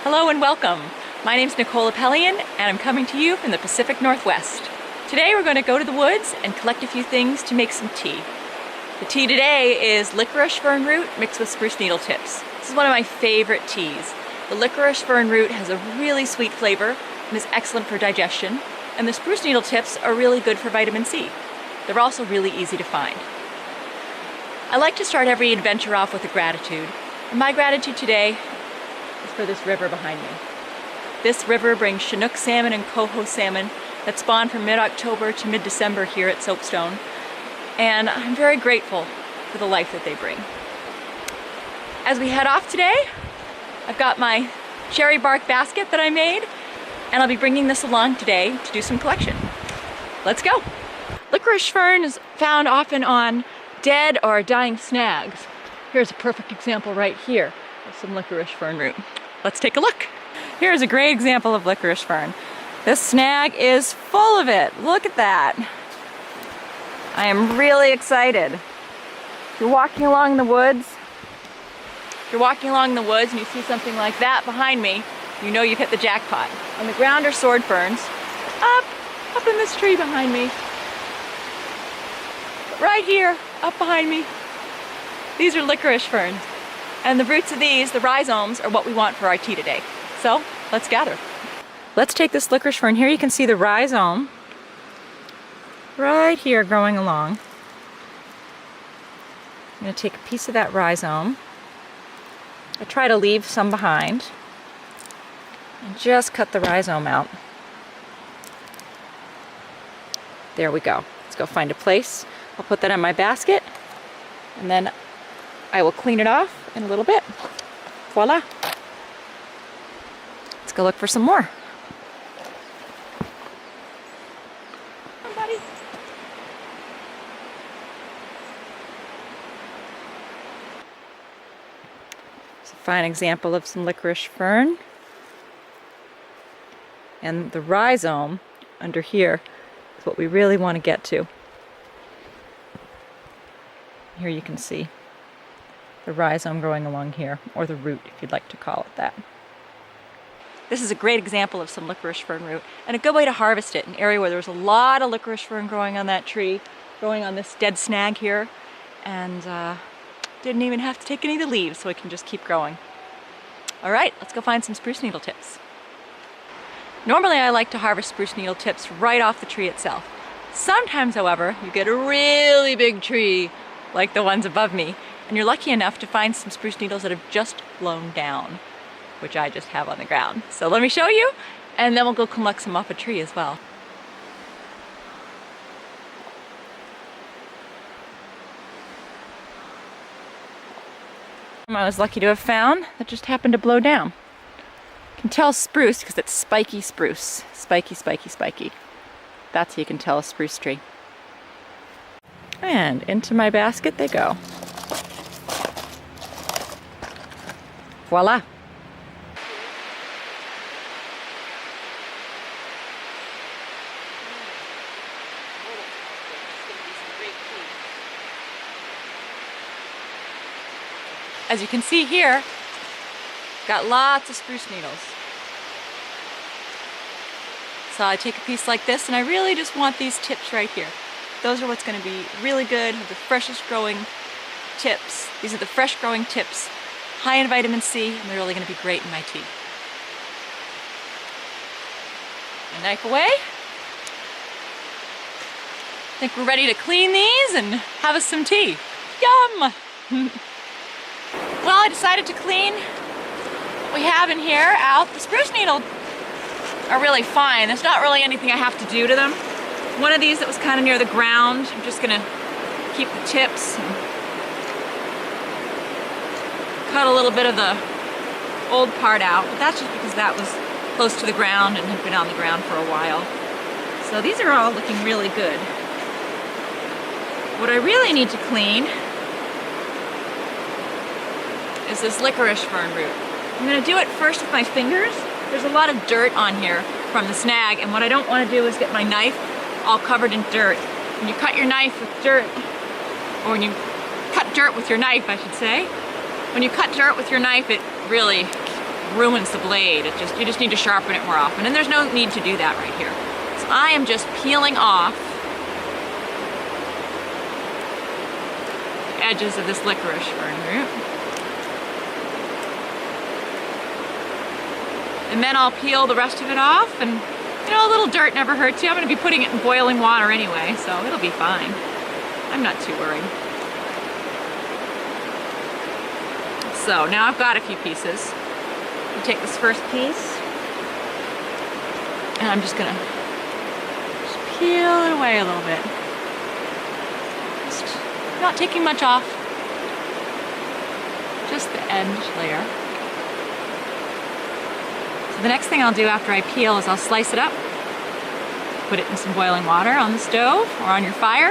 Hello and welcome. My name's Nicole Apelian and I'm coming to you from the Pacific Northwest. Today we're going to go to the woods and collect a few things to make some tea. The tea today is licorice fern root mixed with spruce needle tips. This is one of my favorite teas. The licorice fern root has a really sweet flavor and is excellent for digestion, and the spruce needle tips are really good for vitamin C. They're also really easy to find. I like to start every adventure off with a gratitude, and my gratitude today is for this river behind me. This river brings Chinook salmon and coho salmon that spawn from mid-October to mid-December here at Soapstone, and I'm very grateful for the life that they bring. As we head off today, I've got my cherry bark basket that I made, and I'll be bringing this along today to do some collection. Let's go! Licorice fern is found often on dead or dying snags. Here's a perfect example right here of some licorice fern root. Let's take a look. Here's a great example of licorice fern. This snag is full of it. Look at that. I am really excited. If you're walking along the woods, and you see something like that behind me, you know you've hit the jackpot. On the ground are sword ferns. Up in this tree behind me. But right here, up behind me, these are licorice ferns. And the roots of these, the rhizomes, are what we want for our tea today. So, let's gather. Let's take this licorice fern. Here you can see the rhizome right here growing along. I'm going to take a piece of that rhizome. I try to leave some behind and just cut the rhizome out. There we go. Let's go find a place. I'll put that in my basket and then I will clean it off in a little bit. Voila! Let's go look for some more. Come on, buddy. It's a fine example of some licorice fern. And the rhizome under here is what we really want to get to. Here you can see the rhizome growing along here, or the root if you'd like to call it that. This is a great example of some licorice fern root, and a good way to harvest it, an area where there's a lot of licorice fern growing on that tree, growing on this dead snag here, and didn't even have to take any of the leaves, so it can just keep growing. Alright, let's go find some spruce needle tips. Normally I like to harvest spruce needle tips right off the tree itself. Sometimes, however, you get a really big tree, like the ones above me, and you're lucky enough to find some spruce needles that have just blown down, which I just have on the ground. So let me show you, and then we'll go collect some off a tree as well. I was lucky to have found that just happened to blow down. You can tell spruce because it's spiky spruce. Spiky, spiky, spiky. That's how you can tell a spruce tree. And into my basket they go. Voila! As you can see here, got lots of spruce needles. So I take a piece like this and I really just want these tips right here. Those are what's going to be really good, the freshest growing tips. These are the fresh growing tips, high in vitamin C, and they're really going to be great in my tea. A knife away. I think we're ready to clean these and have us some tea. Yum! Well, I decided to clean what we have in here out. The spruce needle are really fine. There's not really anything I have to do to them. One of these that was kind of near the ground, I'm just gonna keep the tips and cut a little bit of the old part out, but that's just because that was close to the ground and had been on the ground for a while. So these are all looking really good. What I really need to clean is this licorice fern root. I'm gonna do it first with my fingers. There's a lot of dirt on here from the snag, and what I don't want to do is get my knife all covered in dirt. When you cut your knife with dirt, or when you cut dirt with your knife, I should say, when you cut dirt with your knife, it really ruins the blade. You just need to sharpen it more often, and there's no need to do that right here. So I am just peeling off the edges of this licorice fern root. And then I'll peel the rest of it off, and you know, a little dirt never hurts you. I'm going to be putting it in boiling water anyway, so it'll be fine. I'm not too worried. So now I've got a few pieces. You take this first piece, and I'm just gonna peel it away a little bit. Just not taking much off. Just the edge layer. So the next thing I'll do after I peel is I'll slice it up, put it in some boiling water on the stove or on your fire,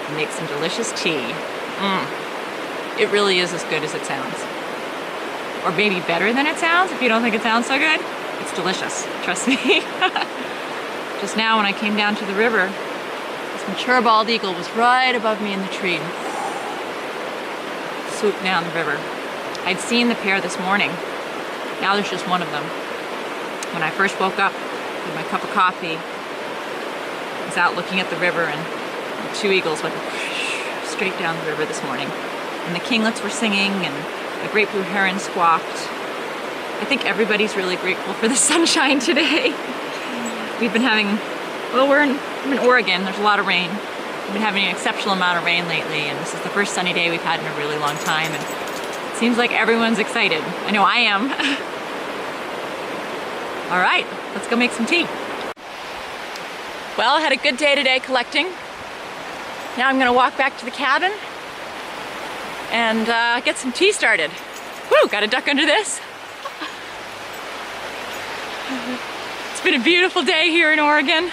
and make some delicious tea. It really is as good as it sounds. Or maybe better than it sounds if you don't think it sounds so good. It's delicious, trust me. Just now when I came down to the river, this mature bald eagle was right above me in the tree and swooped down the river. I'd seen the pair this morning. Now there's just one of them. When I first woke up with my cup of coffee, I was out looking at the river, and the two eagles went straight down the river this morning. And the kinglets were singing, and a great blue heron squawked. I think everybody's really grateful for the sunshine today. We've been having, well, I'm in Oregon, there's a lot of rain. We've been having an exceptional amount of rain lately, and this is the first sunny day we've had in a really long time, and it seems like everyone's excited. I know I am. All right, let's go make some tea. Well, I had a good day today collecting. Now I'm gonna walk back to the cabin and get some tea started. Woo, gotta duck under this. It's been a beautiful day here in Oregon,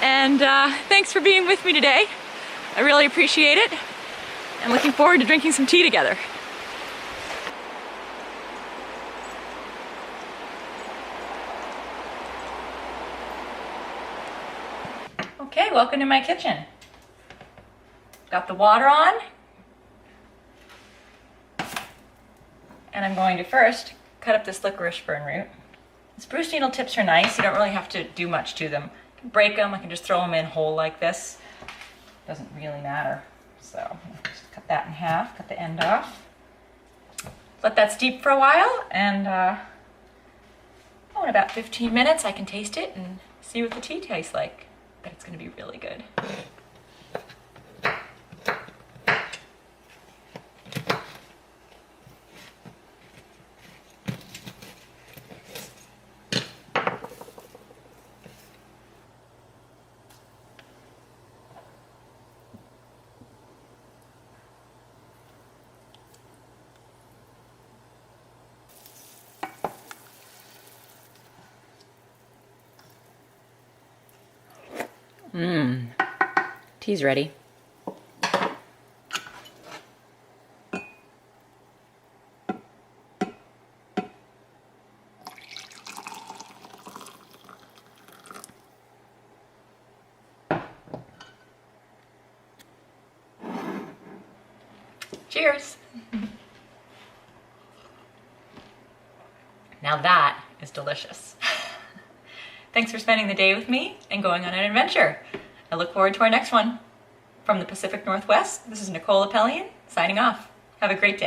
and thanks for being with me today. I really appreciate it. I'm looking forward to drinking some tea together. Okay, welcome to my kitchen. Got the water on. And I'm going to first cut up this licorice fern root. The spruce needle tips are nice. You don't really have to do much to them. You can break them. I can just throw them in whole like this. Doesn't really matter. So just cut that in half, cut the end off. Let that steep for a while, and in about 15 minutes I can taste it and see what the tea tastes like. But it's going to be really good. Tea's ready. Cheers. Now that is delicious. Thanks for spending the day with me and going on an adventure. I look forward to our next one. From the Pacific Northwest, this is Nicole Apelian, signing off. Have a great day.